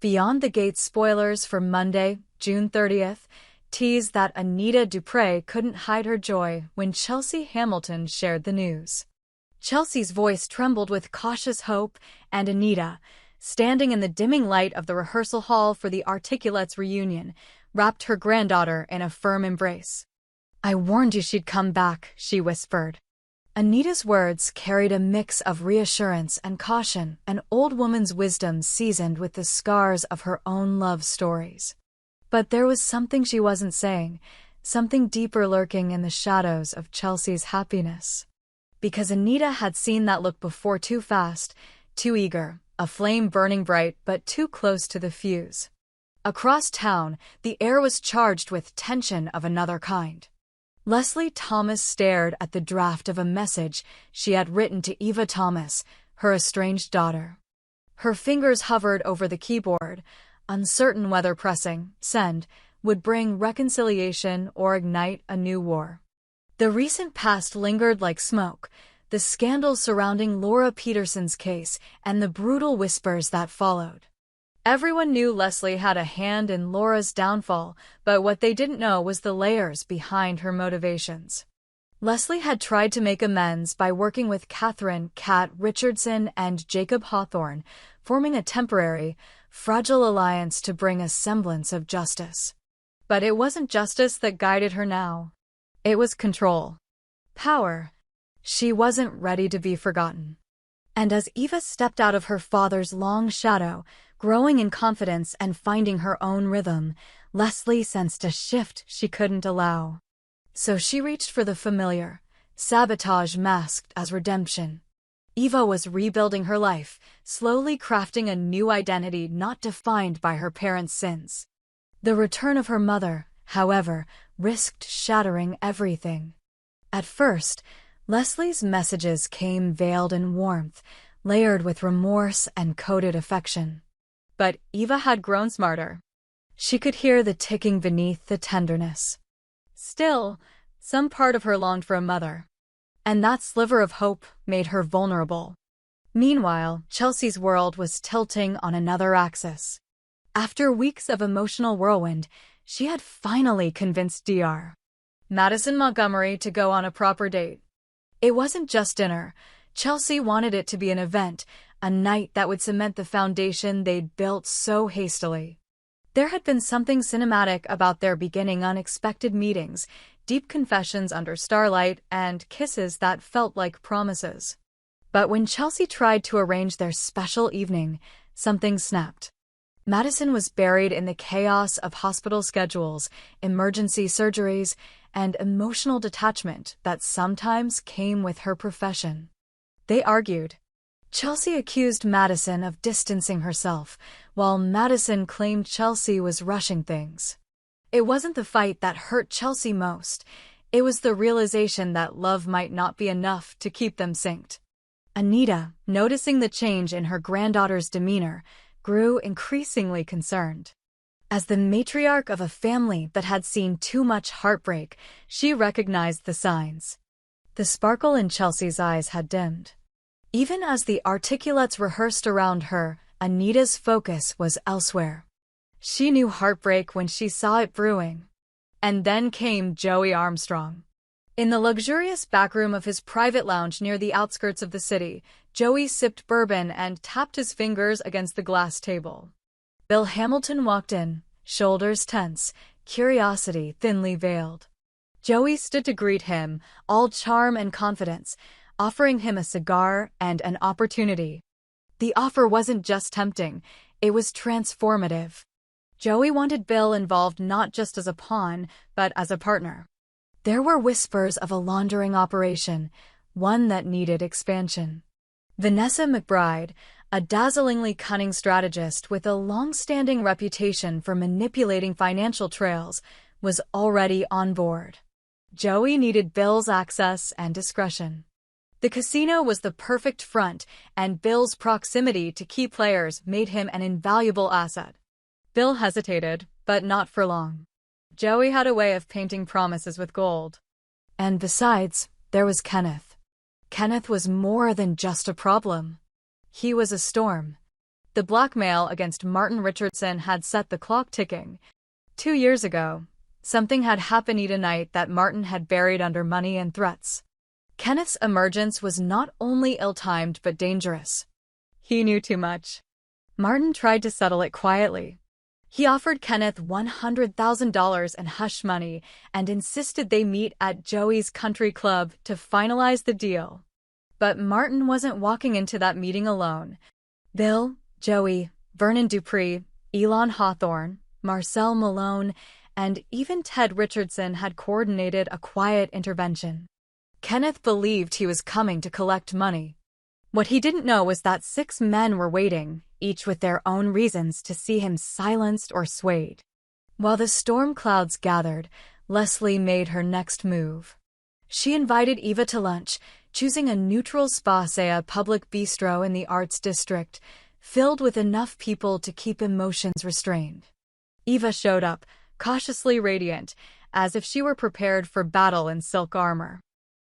Beyond the Gate spoilers for Monday, June 30th, teased that Anita Dupre couldn't hide her joy when Chelsea Hamilton shared the news. Chelsea's voice trembled with cautious hope, and Anita, standing in the dimming light of the rehearsal hall for the Articulates reunion, wrapped her granddaughter in a firm embrace. "I warned you she'd come back," she whispered. Anita's words carried a mix of reassurance and caution, an old woman's wisdom seasoned with the scars of her own love stories. But there was something she wasn't saying, something deeper lurking in the shadows of Chelsea's happiness. Because Anita had seen that look before, too fast, too eager, a flame burning bright but too close to the fuse. Across town, the air was charged with tension of another kind. Leslie Thomas stared at the draft of a message she had written to Eva Thomas, her estranged daughter. Her fingers hovered over the keyboard, uncertain whether pressing send would bring reconciliation or ignite a new war. The recent past lingered like smoke, the scandals surrounding Laura Peterson's case and the brutal whispers that followed. Everyone knew Leslie had a hand in Laura's downfall, but what they didn't know was the layers behind her motivations. Leslie had tried to make amends by working with Catherine "Cat" Richardson and Jacob Hawthorne, forming a temporary, fragile alliance to bring a semblance of justice. But it wasn't justice that guided her now. It was control. Power. She wasn't ready to be forgotten. And as Eva stepped out of her father's long shadow, growing in confidence and finding her own rhythm, Leslie sensed a shift she couldn't allow. So she reached for the familiar, sabotage masked as redemption. Eva was rebuilding her life, slowly crafting a new identity not defined by her parents' sins. The return of her mother, however, risked shattering everything. At first, Leslie's messages came veiled in warmth, layered with remorse and coded affection. But Eva had grown smarter. She could hear the ticking beneath the tenderness. Still, some part of her longed for a mother. And that sliver of hope made her vulnerable. Meanwhile, Chelsea's world was tilting on another axis. After weeks of emotional whirlwind, she had finally convinced Dr. Madison Montgomery to go on a proper date. It wasn't just dinner. Chelsea wanted it to be an event, a night that would cement the foundation they'd built so hastily. There had been something cinematic about their beginning unexpected meetings, deep confessions under starlight, and kisses that felt like promises. But when Chelsea tried to arrange their special evening, something snapped. Madison was buried in the chaos of hospital schedules, emergency surgeries, and emotional detachment that sometimes came with her profession. They argued. Chelsea accused Madison of distancing herself, while Madison claimed Chelsea was rushing things. It wasn't the fight that hurt Chelsea most. It was the realization that love might not be enough to keep them synced. Anita, noticing the change in her granddaughter's demeanor, grew increasingly concerned. As the matriarch of a family that had seen too much heartbreak, she recognized the signs. The sparkle in Chelsea's eyes had dimmed. Even as the Articulates rehearsed around her, Anita's focus was elsewhere. She knew heartbreak when she saw it brewing. And then came Joey Armstrong. In the luxurious backroom of his private lounge near the outskirts of the city, Joey sipped bourbon and tapped his fingers against the glass table. Bill Hamilton walked in, shoulders tense, curiosity thinly veiled. Joey stood to greet him, all charm and confidence, offering him a cigar and an opportunity. The offer wasn't just tempting, it was transformative. Joey wanted Bill involved not just as a pawn, but as a partner. There were whispers of a laundering operation, one that needed expansion. Vanessa McBride, a dazzlingly cunning strategist with a long-standing reputation for manipulating financial trails, was already on board. Joey needed Bill's access and discretion. The casino was the perfect front, and Bill's proximity to key players made him an invaluable asset. Bill hesitated, but not for long. Joey had a way of painting promises with gold. And besides, there was Kenneth. Kenneth was more than just a problem. He was a storm. The blackmail against Martin Richardson had set the clock ticking. 2 years ago, something had happened tonight that Martin had buried under money and threats. Kenneth's emergence was not only ill-timed but dangerous. He knew too much. Martin tried to settle it quietly. He offered Kenneth $100,000 in hush money and insisted they meet at Joey's country club to finalize the deal. But Martin wasn't walking into that meeting alone. Bill, Joey, Vernon Dupree, Elon Hawthorne, Marcel Malone, and even Ted Richardson had coordinated a quiet intervention. Kenneth believed he was coming to collect money. What he didn't know was that 6 men were waiting, each with their own reasons to see him silenced or swayed. While the storm clouds gathered, Leslie made her next move. She invited Eva to lunch, choosing a neutral space, a public bistro in the Arts District, filled with enough people to keep emotions restrained. Eva showed up, cautiously radiant, as if she were prepared for battle in silk armor.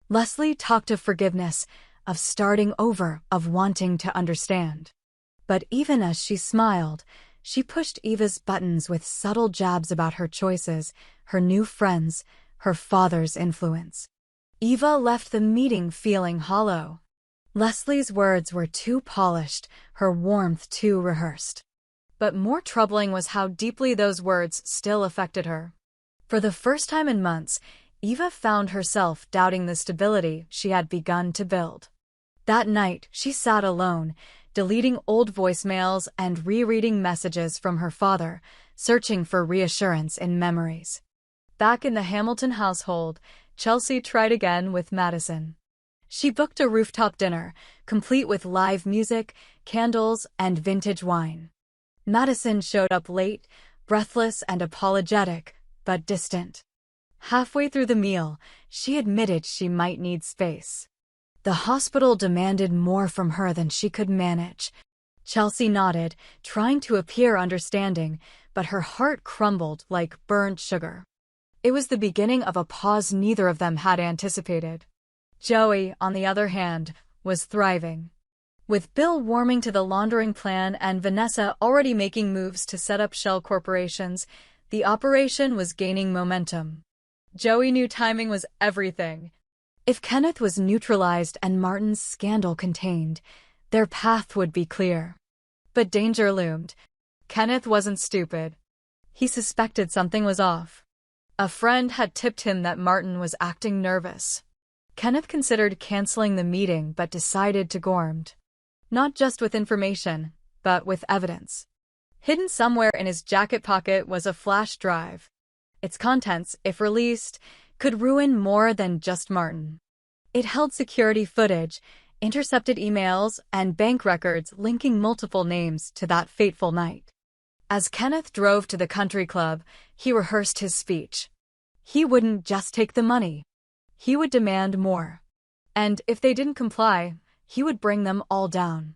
Leslie talked of forgiveness, of starting over, of wanting to understand. But even as she smiled, she pushed Eva's buttons with subtle jabs about her choices, her new friends, her father's influence. Eva left the meeting feeling hollow. Leslie's words were too polished, her warmth too rehearsed. But more troubling was how deeply those words still affected her. For the first time in months, Eva found herself doubting the stability she had begun to build. That night, she sat alone, deleting old voicemails and rereading messages from her father, searching for reassurance in memories. Back in the Hamilton household, Chelsea tried again with Madison. She booked a rooftop dinner, complete with live music, candles, and vintage wine. Madison showed up late, breathless and apologetic, but distant. Halfway through the meal, she admitted she might need space. The hospital demanded more from her than she could manage. Chelsea nodded, trying to appear understanding, but her heart crumbled like burnt sugar. It was the beginning of a pause neither of them had anticipated. Joey, on the other hand, was thriving. With Bill warming to the laundering plan and Vanessa already making moves to set up shell corporations, the operation was gaining momentum. Joey knew timing was everything. If Kenneth was neutralized and Martin's scandal contained, their path would be clear. But danger loomed. Kenneth wasn't stupid. He suspected something was off. A friend had tipped him that Martin was acting nervous. Kenneth considered canceling the meeting but decided to go armed. Not just with information, but with evidence. Hidden somewhere in his jacket pocket was a flash drive. Its contents, if released, could ruin more than just Martin. It held security footage, intercepted emails, and bank records linking multiple names to that fateful night. As Kenneth drove to the country club, he rehearsed his speech. He wouldn't just take the money. He would demand more. And if they didn't comply, he would bring them all down.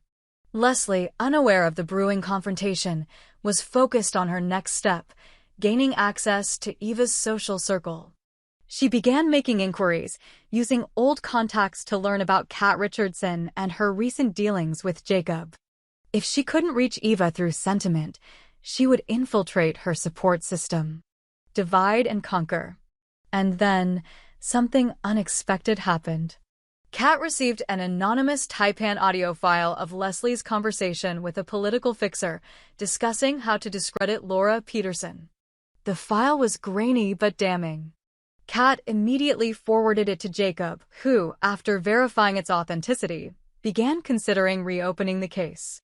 Leslie, unaware of the brewing confrontation, was focused on her next step, gaining access to Eva's social circle. She began making inquiries, using old contacts to learn about Kat Richardson and her recent dealings with Jacob. If she couldn't reach Eva through sentiment, she would infiltrate her support system. Divide and conquer. And then, something unexpected happened. Kat received an anonymous Taipan audio file of Leslie's conversation with a political fixer, discussing how to discredit Laura Peterson. The file was grainy but damning. Kat immediately forwarded it to Jacob, who, after verifying its authenticity, began considering reopening the case.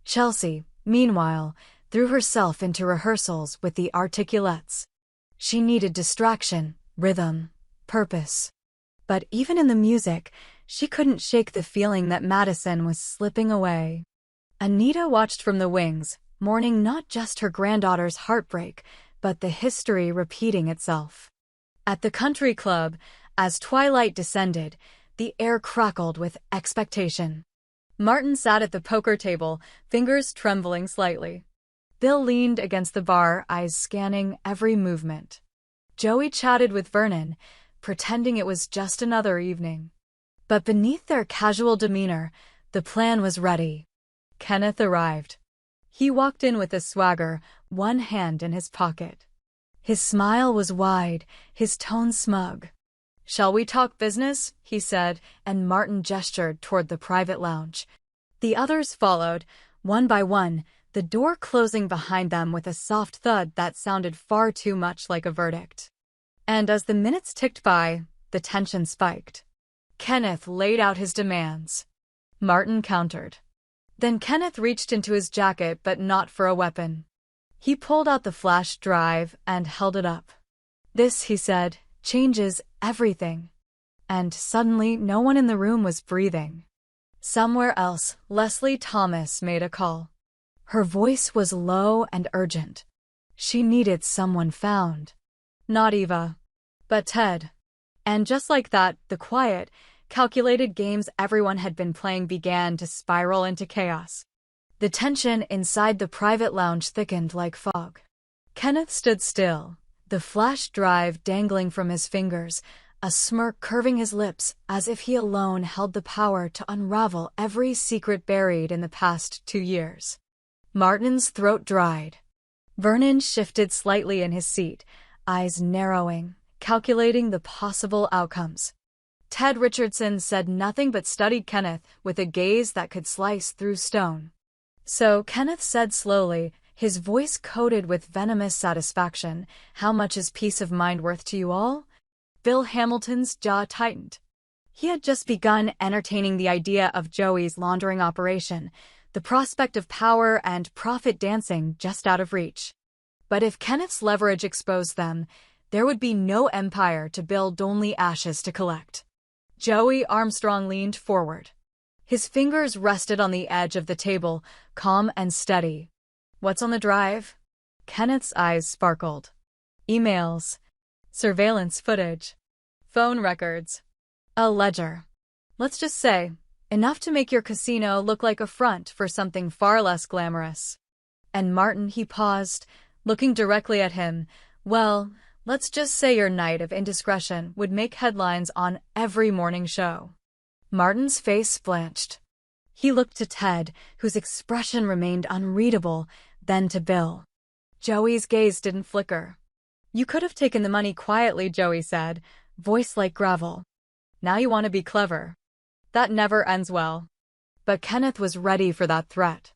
Chelsea, meanwhile, threw herself into rehearsals with the articulates. She needed distraction, rhythm, purpose. But even in the music, she couldn't shake the feeling that Madison was slipping away. Anita watched from the wings, mourning not just her granddaughter's heartbreak, but the history repeating itself. At the country club, as twilight descended, the air crackled with expectation. Martin sat at the poker table, fingers trembling slightly. Bill leaned against the bar, eyes scanning every movement. Joey chatted with Vernon, pretending it was just another evening. But beneath their casual demeanor, the plan was ready. Kenneth arrived. He walked in with a swagger, one hand in his pocket. His smile was wide, his tone smug. "Shall we talk business?" he said, and Martin gestured toward the private lounge. The others followed, one by one, the door closing behind them with a soft thud that sounded far too much like a verdict. And as the minutes ticked by, the tension spiked. Kenneth laid out his demands. Martin countered. Then Kenneth reached into his jacket, but not for a weapon. He pulled out the flash drive and held it up. "This," he said, "changes everything." And suddenly no one in the room was breathing. Somewhere else, Leslie Thomas made a call. Her voice was low and urgent. She needed someone found. Not Eva, but Ted. And just like that, the quiet, calculated games everyone had been playing began to spiral into chaos. The tension inside the private lounge thickened like fog. Kenneth stood still, the flash drive dangling from his fingers, a smirk curving his lips as if he alone held the power to unravel every secret buried in the past 2 years. Martin's throat dried. Vernon shifted slightly in his seat, eyes narrowing, calculating the possible outcomes. Ted Richardson said nothing but studied Kenneth with a gaze that could slice through stone. So Kenneth said slowly, his voice coated with venomous satisfaction, "How much is peace of mind worth to you all?" Bill Hamilton's jaw tightened. He had just begun entertaining the idea of Joey's laundering operation, the prospect of power and profit dancing just out of reach. But if Kenneth's leverage exposed them, there would be no empire to build, only ashes to collect. Joey Armstrong leaned forward. His fingers rested on the edge of the table, calm and steady. "What's on the drive?" Kenneth's eyes sparkled. "Emails, surveillance footage, phone records, a ledger. Let's just say, enough to make your casino look like a front for something far less glamorous." And Martin, he paused, looking directly at him. "Well, let's just say your night of indiscretion would make headlines on every morning show." Martin's face blanched. He looked to Ted, whose expression remained unreadable, then to Bill. Joey's gaze didn't flicker. "You could have taken the money quietly," Joey said, voice like gravel. "Now you want to be clever. That never ends well." But Kenneth was ready for that threat.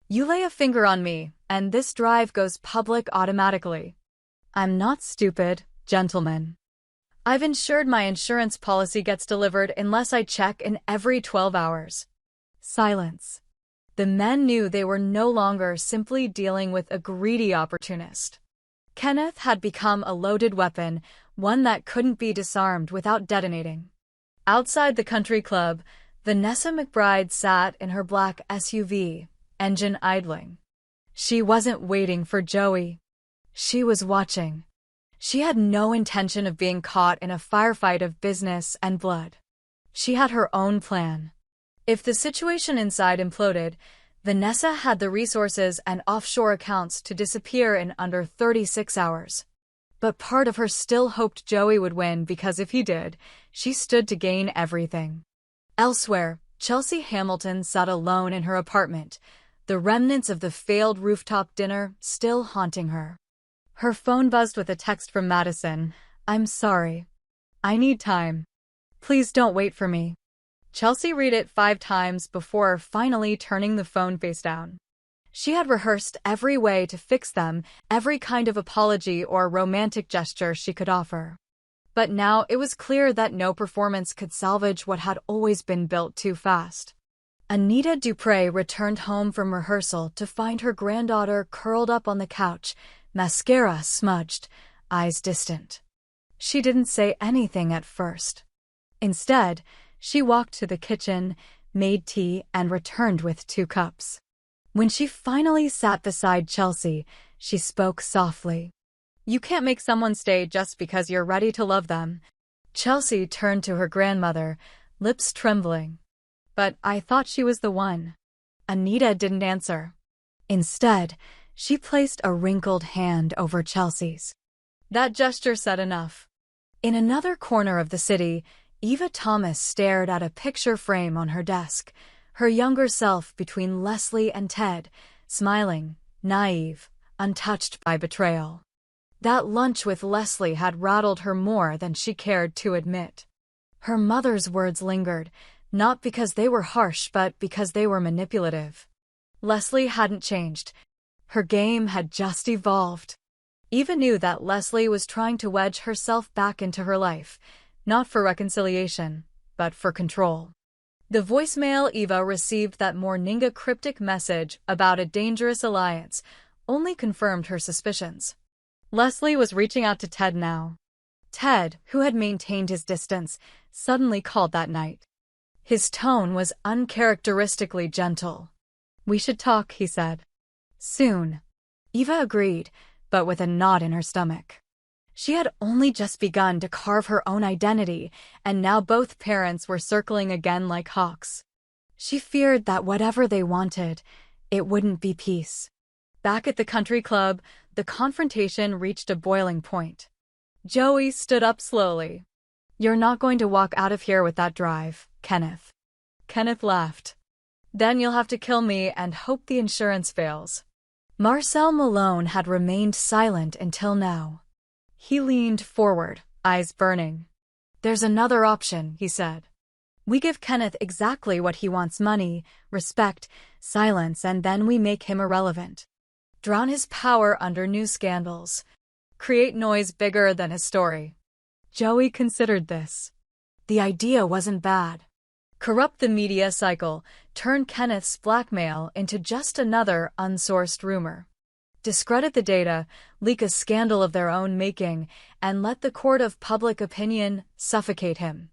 "You lay a finger on me, and this drive goes public automatically." "I'm not stupid, gentlemen. I've ensured my insurance policy gets delivered unless I check in every 12 hours. Silence. The men knew they were no longer simply dealing with a greedy opportunist. Kenneth had become a loaded weapon, one that couldn't be disarmed without detonating. Outside the country club, Vanessa McBride sat in her black SUV, engine idling. She wasn't waiting for Joey. She was watching. She had no intention of being caught in a firefight of business and blood. She had her own plan. If the situation inside imploded, Vanessa had the resources and offshore accounts to disappear in under 36 hours. But part of her still hoped Joey would win because if he did, she stood to gain everything. Elsewhere, Chelsea Hamilton sat alone in her apartment, the remnants of the failed rooftop dinner still haunting her. Her phone buzzed with a text from Madison. "I'm sorry. I need time. Please don't wait for me." Chelsea read it 5 times before finally turning the phone face down. She had rehearsed every way to fix them, every kind of apology or romantic gesture she could offer. But now it was clear that no performance could salvage what had always been built too fast. Anita Dupre returned home from rehearsal to find her granddaughter curled up on the couch, mascara smudged, eyes distant. She didn't say anything at first. Instead, she walked to the kitchen, made tea, and returned with 2 cups. When she finally sat beside Chelsea, she spoke softly. "You can't make someone stay just because you're ready to love them." Chelsea turned to her grandmother, lips trembling. "But I thought she was the one." Anita didn't answer. Instead, she placed a wrinkled hand over Chelsea's. That gesture said enough. In another corner of the city, Eva Thomas stared at a picture frame on her desk, her younger self between Leslie and Ted, smiling, naive, untouched by betrayal. That lunch with Leslie had rattled her more than she cared to admit. Her mother's words lingered, not because they were harsh but because they were manipulative. Leslie hadn't changed. Her game had just evolved. Eva knew that Leslie was trying to wedge herself back into her life, not for reconciliation, but for control. The voicemail Eva received that morning, a cryptic message about a dangerous alliance, only confirmed her suspicions. Leslie was reaching out to Ted now. Ted, who had maintained his distance, suddenly called that night. His tone was uncharacteristically gentle. "We should talk," he said. "Soon." Eva agreed, but with a knot in her stomach. She had only just begun to carve her own identity, and now both parents were circling again like hawks. She feared that whatever they wanted, it wouldn't be peace. Back at the country club, the confrontation reached a boiling point. Joey stood up slowly. "You're not going to walk out of here with that drive, Kenneth." Kenneth laughed. "Then you'll have to kill me and hope the insurance fails." Marcel Malone had remained silent until now. He leaned forward, eyes burning. "There's another option," he said. "We give Kenneth exactly what he wants: money, respect, silence, and then we make him irrelevant. Drown his power under new scandals. Create noise bigger than his story." Joey considered this. The idea wasn't bad. Corrupt the media cycle, turn Kenneth's blackmail into just another unsourced rumor. Discredit the data, leak a scandal of their own making, and let the court of public opinion suffocate him.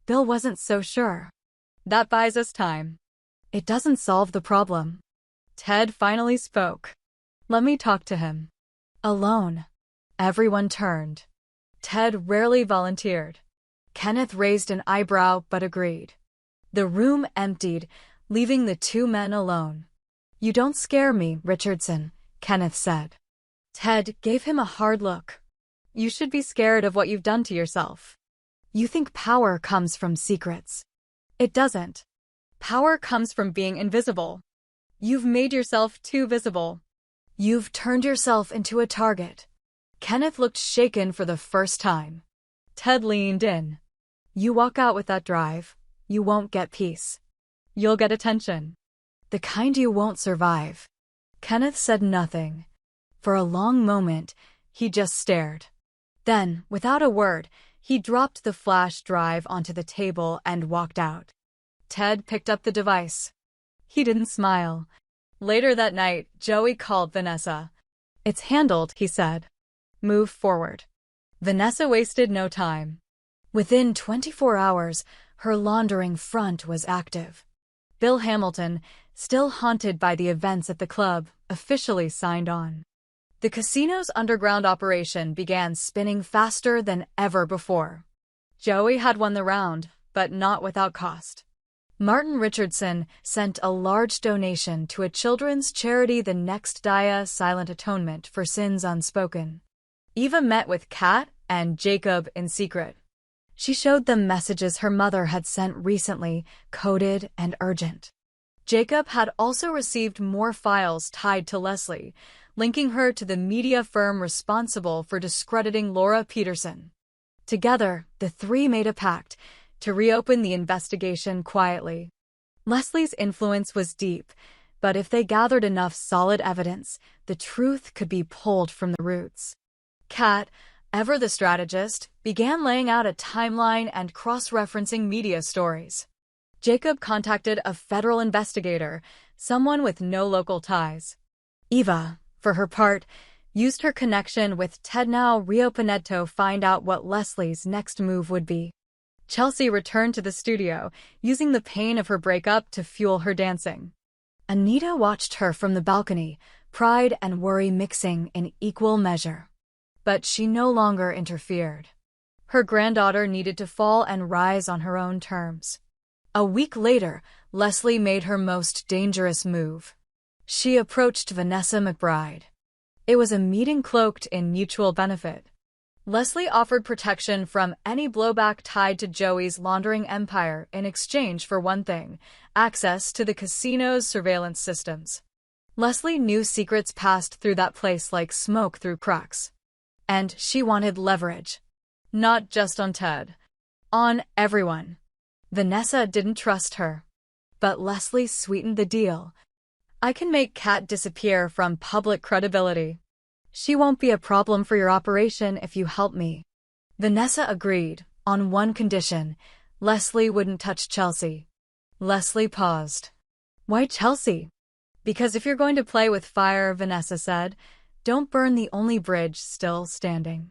Bill wasn't so sure. "That buys us time." "It doesn't solve the problem." Ted finally spoke. "Let me talk to him." "Alone." Everyone turned. Ted rarely volunteered. Kenneth raised an eyebrow but agreed. The room emptied, leaving the two men alone. "You don't scare me, Richardson," Kenneth said. Ted gave him a hard look. "You should be scared of what you've done to yourself. You think power comes from secrets. It doesn't. Power comes from being invisible. You've made yourself too visible. You've turned yourself into a target." Kenneth looked shaken for the first time. Ted leaned in. "You walk out with that drive, you won't get peace. You'll get attention. The kind you won't survive." Kenneth said nothing. For a long moment, he just stared. Then, without a word, he dropped the flash drive onto the table and walked out. Ted picked up the device. He didn't smile. Later that night, Joey called Vanessa. "It's handled," he said. "Move forward." Vanessa wasted no time. Within 24 hours, her laundering front was active. Bill Hamilton, still haunted by the events at the club, officially signed on. The casino's underground operation began spinning faster than ever before. Joey had won the round, but not without cost. Martin Richardson sent a large donation to a children's charity, the Next Dia Silent Atonement for Sins Unspoken. Eva met with Kat and Jacob in secret. She showed them messages her mother had sent recently, coded and urgent. Jacob had also received more files tied to Leslie, linking her to the media firm responsible for discrediting Laura Peterson. Together, the three made a pact to reopen the investigation quietly. Leslie's influence was deep, but if they gathered enough solid evidence, the truth could be pulled from the roots. Kat, ever the strategist, began laying out a timeline and cross-referencing media stories. Jacob contacted a federal investigator, someone with no local ties. Eva, for her part, used her connection with Ted now reopened to find out what Leslie's next move would be. Chelsea returned to the studio, using the pain of her breakup to fuel her dancing. Anita watched her from the balcony, pride and worry mixing in equal measure. But she no longer interfered. Her granddaughter needed to fall and rise on her own terms. A week later, Leslie made her most dangerous move. She approached Vanessa McBride. It was a meeting cloaked in mutual benefit. Leslie offered protection from any blowback tied to Joey's laundering empire in exchange for one thing: access to the casino's surveillance systems. Leslie knew secrets passed through that place like smoke through cracks. And she wanted leverage. Not just on Ted. On everyone. Vanessa didn't trust her. But Leslie sweetened the deal. I can make Kat disappear from public credibility. She won't be a problem for your operation if you help me. Vanessa agreed, on one condition. Leslie wouldn't touch Chelsea. Leslie paused. Why Chelsea? Because if you're going to play with fire, Vanessa said, don't burn the only bridge still standing.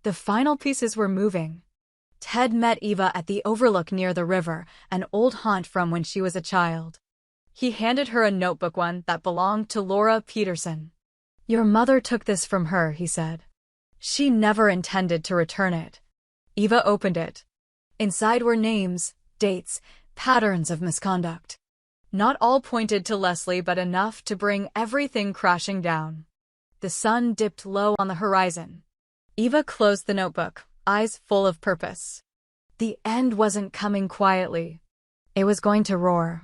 The final pieces were moving. Ted met Eva at the overlook near the river, an old haunt from when she was a child. He handed her a notebook, one that belonged to Laura Peterson. Your mother took this from her, he said. She never intended to return it. Eva opened it. Inside were names, dates, patterns of misconduct. Not all pointed to Leslie, but enough to bring everything crashing down. The sun dipped low on the horizon. Eva closed the notebook, eyes full of purpose. The end wasn't coming quietly. It was going to roar.